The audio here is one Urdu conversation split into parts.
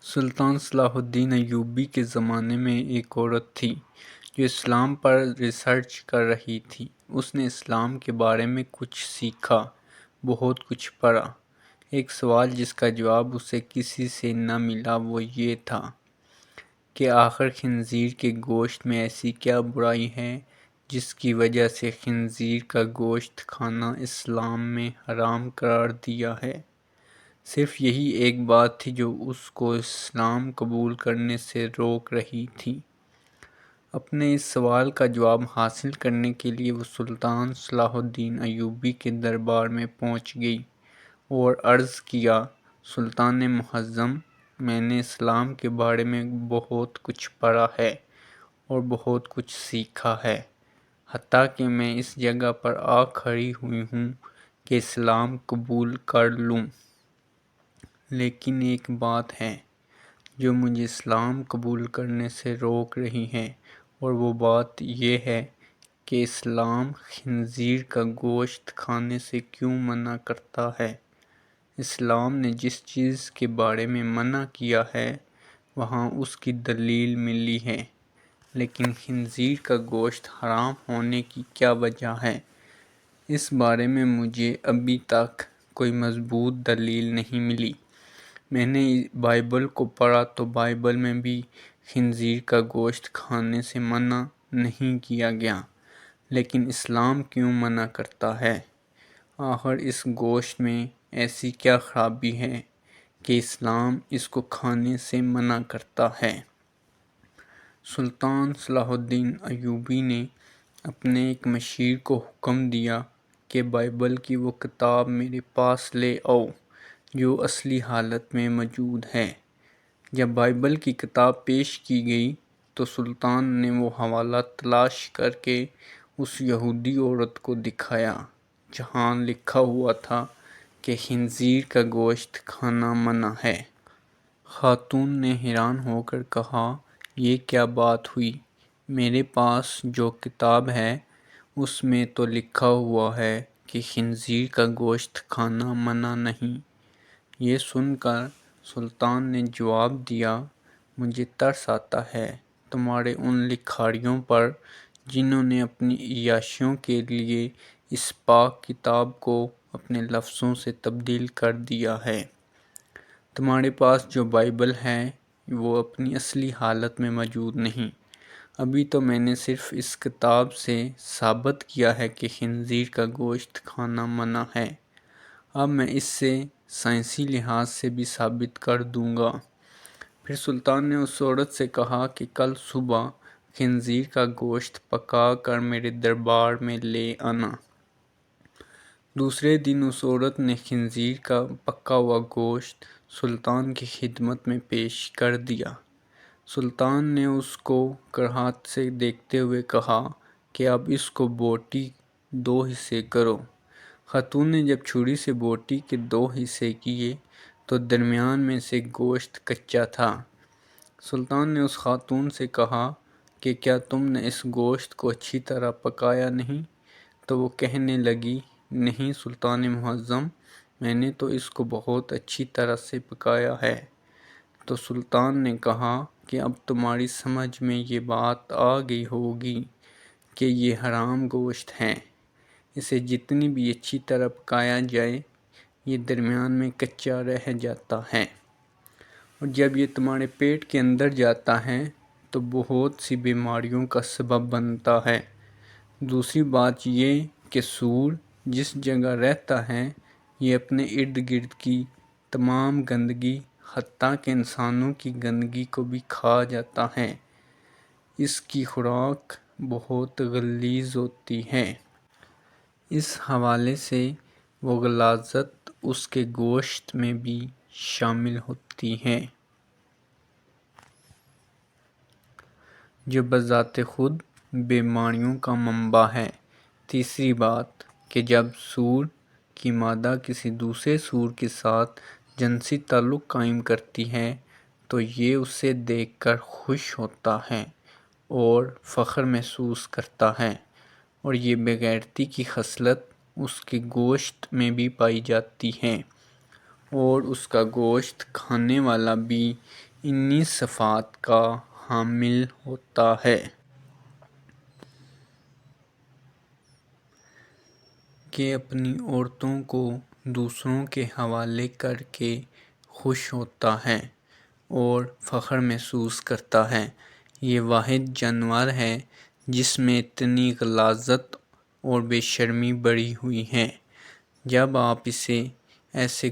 سلطان صلاح الدین ایوبی کے زمانے میں ایک عورت تھی جو اسلام پر ریسرچ کر رہی تھی۔ اس نے اسلام کے بارے میں کچھ سیکھا، بہت کچھ پڑھا۔ ایک سوال جس کا جواب اسے کسی سے نہ ملا وہ یہ تھا کہ آخر خنزیر کے گوشت میں ایسی کیا برائی ہے جس کی وجہ سے خنزیر کا گوشت کھانا اسلام میں حرام قرار دیا ہے۔ صرف یہی ایک بات تھی جو اس کو اسلام قبول کرنے سے روک رہی تھی۔ اپنے اس سوال کا جواب حاصل کرنے کے لیے وہ سلطان صلاح الدین ایوبی کے دربار میں پہنچ گئی اور عرض کیا، سلطان معظم، میں نے اسلام کے بارے میں بہت کچھ پڑھا ہے اور بہت کچھ سیکھا ہے، حتیٰ کہ میں اس جگہ پر آ کھڑی ہوئی ہوں کہ اسلام قبول کر لوں، لیکن ایک بات ہے جو مجھے اسلام قبول کرنے سے روک رہی ہے، اور وہ بات یہ ہے کہ اسلام خنزیر کا گوشت کھانے سے کیوں منع کرتا ہے۔ اسلام نے جس چیز کے بارے میں منع کیا ہے وہاں اس کی دلیل ملی ہے، لیکن خنزیر کا گوشت حرام ہونے کی کیا وجہ ہے، اس بارے میں مجھے ابھی تک کوئی مضبوط دلیل نہیں ملی۔ میں نے بائبل کو پڑھا تو بائبل میں بھی خنزیر کا گوشت کھانے سے منع نہیں کیا گیا، لیکن اسلام کیوں منع کرتا ہے؟ آخر اس گوشت میں ایسی کیا خرابی ہے کہ اسلام اس کو کھانے سے منع کرتا ہے؟ سلطان صلاح الدین ایوبی نے اپنے ایک مشیر کو حکم دیا کہ بائبل کی وہ کتاب میرے پاس لے آؤ جو اصلی حالت میں موجود ہے۔ جب بائبل کی کتاب پیش کی گئی تو سلطان نے وہ حوالہ تلاش کر کے اس یہودی عورت کو دکھایا جہاں لکھا ہوا تھا کہ خنزیر کا گوشت کھانا منع ہے۔ خاتون نے حیران ہو کر کہا، یہ کیا بات ہوئی؟ میرے پاس جو کتاب ہے اس میں تو لکھا ہوا ہے کہ خنزیر کا گوشت کھانا منع نہیں۔ یہ سن کر سلطان نے جواب دیا، مجھے ترس آتا ہے تمہارے ان لکھاریوں پر جنہوں نے اپنی عیاشیوں کے لیے اس پاک کتاب کو اپنے لفظوں سے تبدیل کر دیا ہے۔ تمہارے پاس جو بائبل ہے وہ اپنی اصلی حالت میں موجود نہیں۔ ابھی تو میں نے صرف اس کتاب سے ثابت کیا ہے کہ خنزیر کا گوشت کھانا منع ہے، اب میں اس سے سائنسی لحاظ سے بھی ثابت کر دوں گا۔ پھر سلطان نے اس عورت سے کہا کہ کل صبح خنزیر کا گوشت پکا کر میرے دربار میں لے آنا۔ دوسرے دن اس عورت نے خنزیر کا پکا ہوا گوشت سلطان کی خدمت میں پیش کر دیا۔ سلطان نے اس کو کراہت سے دیکھتے ہوئے کہا کہ اب اس کو بوٹی 2 حصے کرو۔ خاتون نے جب چھری سے بوٹی کے 2 حصے کیے تو درمیان میں سے گوشت کچا تھا۔ سلطان نے اس خاتون سے کہا کہ کیا تم نے اس گوشت کو اچھی طرح پکایا نہیں؟ تو وہ کہنے لگی، نہیں سلطان معظم، میں نے تو اس کو بہت اچھی طرح سے پکایا ہے۔ تو سلطان نے کہا کہ اب تمہاری سمجھ میں یہ بات آ گئی ہوگی کہ یہ حرام گوشت ہے، اسے جتنی بھی اچھی طرح پکایا جائے یہ درمیان میں کچا رہ جاتا ہے، اور جب یہ تمہارے پیٹ کے اندر جاتا ہے تو بہت سی بیماریوں کا سبب بنتا ہے۔ دوسری بات یہ کہ سور جس جگہ رہتا ہے یہ اپنے ارد گرد کی تمام گندگی حتیٰ کہ انسانوں کی گندگی کو بھی کھا جاتا ہے، اس کی خوراک بہت غلیظ ہوتی ہے۔ اس حوالے سے وہ غلاظت اس کے گوشت میں بھی شامل ہوتی ہے جو بذات خود بیماریوں کا منبع ہے۔ تیسری بات کہ جب سور کی مادہ کسی دوسرے سور کے ساتھ جنسی تعلق قائم کرتی ہے تو یہ اسے دیکھ کر خوش ہوتا ہے اور فخر محسوس کرتا ہے، اور یہ بے غیرتی کی خصلت اس کے گوشت میں بھی پائی جاتی ہے، اور اس کا گوشت کھانے والا بھی انہی صفات کا حامل ہوتا ہے کہ اپنی عورتوں کو دوسروں کے حوالے کر کے خوش ہوتا ہے اور فخر محسوس کرتا ہے۔ یہ واحد جانور ہے جس میں اتنی غلاظت اور بے شرمی بڑھی ہوئی ہے۔ جب آپ ایسے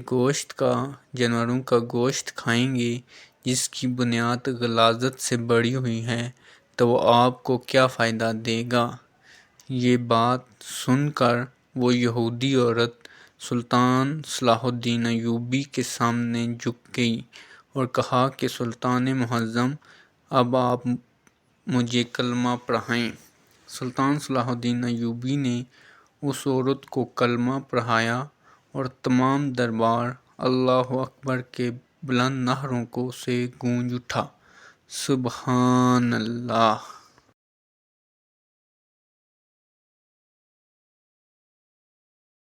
جانوروں کا گوشت کھائیں گے جس کی بنیاد غلاظت سے بڑھی ہوئی ہے تو وہ آپ کو کیا فائدہ دے گا؟ یہ بات سن کر وہ یہودی عورت سلطان صلاح الدین ایوبی کے سامنے جھک گئی اور کہا کہ سلطان معظم، اب آپ مجھے کلمہ پڑھائیں۔ سلطان صلاح الدین ایوبی نے اس عورت کو کلمہ پڑھایا اور تمام دربار اللہ اکبر کے بلند نعروں سے گونج اٹھا۔ سبحان اللہ!